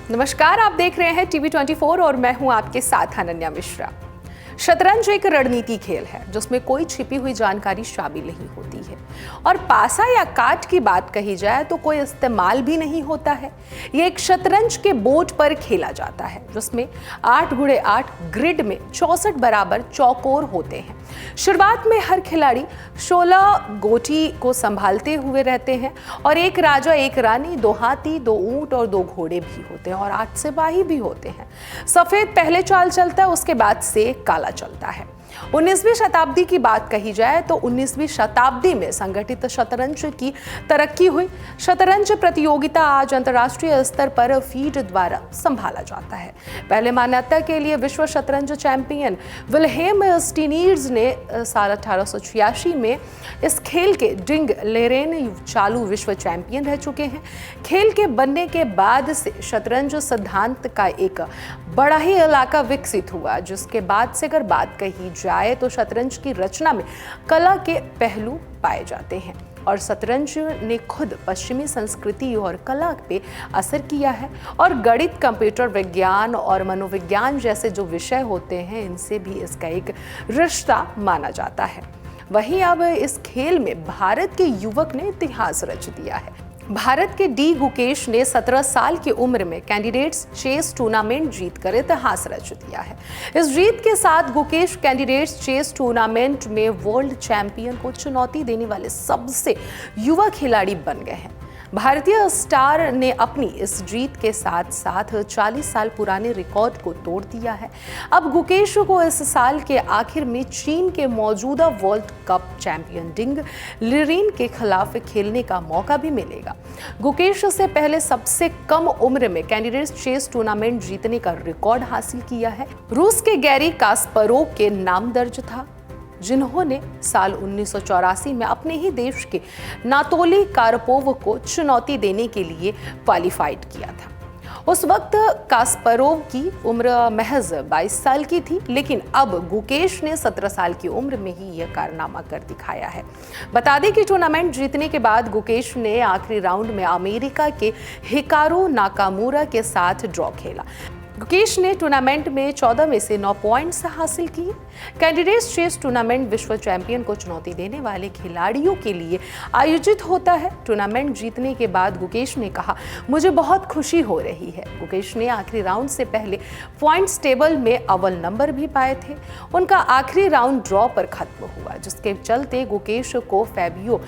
नमस्कार, आप देख रहे हैं TV24 और मैं हूं आपके साथ अनन्या मिश्रा। शतरंज एक रणनीति खेल है जिसमें कोई छिपी हुई जानकारी शामिल नहीं होती है और पासा या काट की बात कही जाए तो कोई इस्तेमाल भी नहीं होता है। ये एक शतरंज के बोर्ड पर खेला जाता है जिसमें 8x8 ग्रिड में 64 बराबर चौकोर होते हैं। शुरुआत में हर खिलाड़ी 16 गोटी को संभालते हुए रहते हैं और एक राजा, एक रानी, 2 हाथी, 2 ऊंट और 2 घोड़े भी होते हैं और 8 सिपाही भी होते हैं। सफेद पहले चाल चलता है, उसके बाद से काला चलता है। 19वीं शताब्दी की बात कही जाए तो 19वीं शताब्दी में संगठित शतरंज की तरक्की हुई। शतरंज प्रतियोगिता आज अंतर्राष्ट्रीय स्तर पर फीड द्वारा संभाला जाता है। पहले मान्यता के लिए विश्व शतरंज चैंपियन विल्हेम स्टीनीज ने साल 1886 में इस खेल के डिंग लेरेन चालू विश्व चैंपियन रह चुके हैं। खेल के बनने के बाद से शतरंज सिद्धांत का एक बड़ा ही इलाका विकसित हुआ, जिसके बाद से अगर बात कही जाए तो शतरंज की रचना में कला के पहलू पाए जाते हैं और शतरंज ने खुद पश्चिमी संस्कृति और कला पे असर किया है और गणित, कंप्यूटर विज्ञान और मनोविज्ञान जैसे जो विषय होते हैं इनसे भी इसका एक रिश्ता माना जाता है। वहीं अब इस खेल में भारत के युवक ने इतिहास रच दिया है। भारत के डी गुकेश ने 17 साल की उम्र में कैंडिडेट्स चेस टूर्नामेंट जीतकर इतिहास रच दिया है। इस जीत के साथ गुकेश कैंडिडेट्स चेस टूर्नामेंट में वर्ल्ड चैंपियन को चुनौती देने वाले सबसे युवा खिलाड़ी बन गए हैं। भारतीय स्टार ने अपनी इस जीत के साथ साथ 40 साल पुराने रिकॉर्ड को तोड़ दिया है। अब गुकेश को इस साल के आखिर में चीन के मौजूदा वर्ल्ड कप चैंपियन डिंग लेरेन के खिलाफ खेलने का मौका भी मिलेगा। गुकेश से पहले सबसे कम उम्र में कैंडिडेट्स चेस टूर्नामेंट जीतने का रिकॉर्ड हासिल किया है। रूस के गैरी कास्परोव के नाम दर्ज था, जिन्होंने साल 1984 में अपने ही देश के नातोली कारपोव को चुनौती देने के लिए क्वालिफाइड किया था। उस वक्त कास्परोव की उम्र महज 22 साल की थी, लेकिन अब गुकेश ने 17 साल की उम्र में ही यह कारनामा कर दिखाया है। बता दें कि टूर्नामेंट जीतने के बाद गुकेश ने आखिरी राउंड में अमेरिका के हिकारू नाकामुरा के साथ ड्रॉ खेला। गुकेश ने टूर्नामेंट में 14 में से 9 पॉइंट्स हासिल किए। कैंडिडेट्स चेस टूर्नामेंट विश्व चैंपियन को चुनौती देने वाले खिलाड़ियों के लिए आयोजित होता है। टूर्नामेंट जीतने के बाद गुकेश ने कहा, मुझे बहुत खुशी हो रही है। गुकेश ने आखिरी राउंड से पहले पॉइंट्स टेबल में अव्वल नंबर भी पाए थे। उनका आखिरी राउंड ड्रॉ पर खत्म हुआ, जिसके चलते गुकेश को फेबियो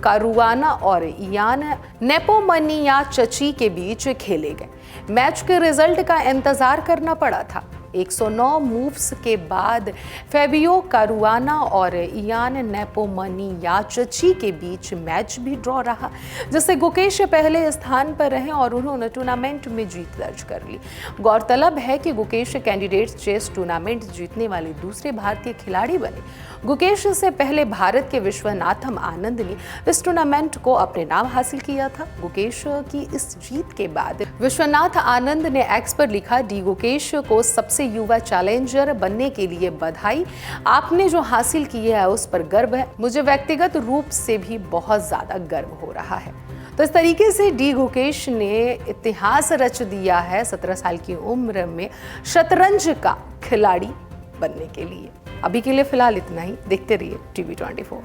कारुआना और इयान नेपोमनियाचची के बीच खेले गए मैच के रिजल्ट का इंतजार करना पड़ा था। 109 मूव्स के बाद फेबियो कारुआना और इयान नेपोमनियाचची के बीच मैच भी ड्रॉ रहा, जिससे गुकेश पहले स्थान पर रहे और उन्होंने टूर्नामेंट में जीत दर्ज कर ली। गौरतलब है कि गुकेश कैंडिडेट्स चेस टूर्नामेंट जीतने वाले दूसरे भारतीय खिलाड़ी बने। गुकेश से पहले भारत के विश्वनाथम आनंद ने इस टूर्नामेंट को अपने नाम हासिल किया था। गुकेश की इस जीत के बाद विश्वनाथ आनंद ने एक्स पर लिखा, डी गुकेश को सबसे युवा चैलेंजर बनने के लिए बधाई। आपने जो हासिल किया है उस पर गर्व है। मुझे व्यक्तिगत रूप से भी बहुत ज्यादा गर्व हो रहा है। तो इस तरीके से डी गुकेश ने इतिहास रच दिया है 17 साल की उम्र में शतरंज का खिलाड़ी बनने के लिए। अभी के लिए फिलहाल इतना ही। देखते रहिए TV24।